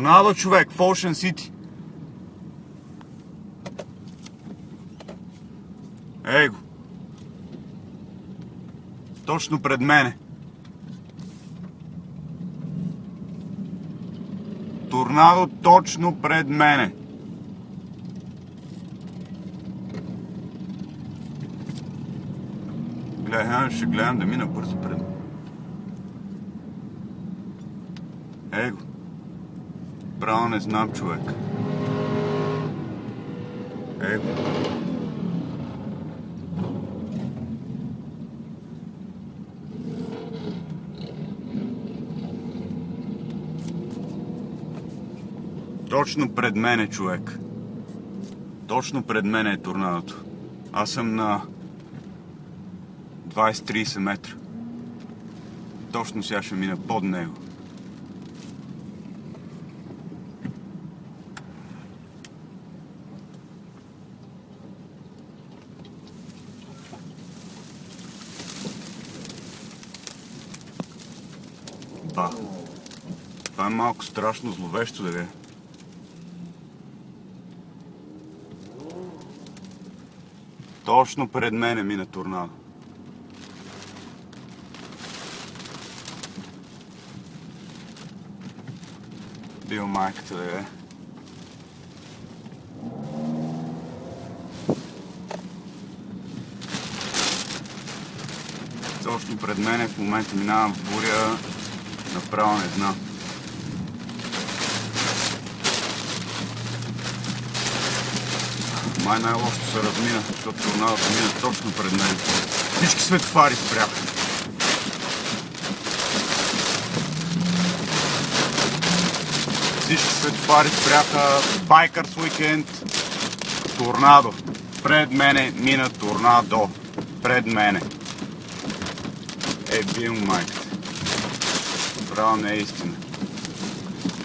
Торнадо, човек, в Ocean City. Ей го. Точно пред мене. Торнадо точно пред мене. Гледай, ще гледам да мина бързо пред мен. Ей го. Право не знам, човек. Ей го. Точно пред мене, човек. Точно пред мене е торнадото. Аз съм на 20-30 метра. Точно сега ще мина под него. Ба. Това е малко страшно зловещо, да е. Точно пред мене мина торнадо. Бил майката, да е. Точно пред мене в момента минавам в буря, направо не знам. Май най-лошото се размина, защото торнадото мина точно пред мен. Всички светофари спряха. Всички светофари спряха. Байкърс уикенд. Торнадо. Пред мене мина торнадо. Пред мене. Бил майката. Право не е истина.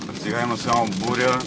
А сега има само буря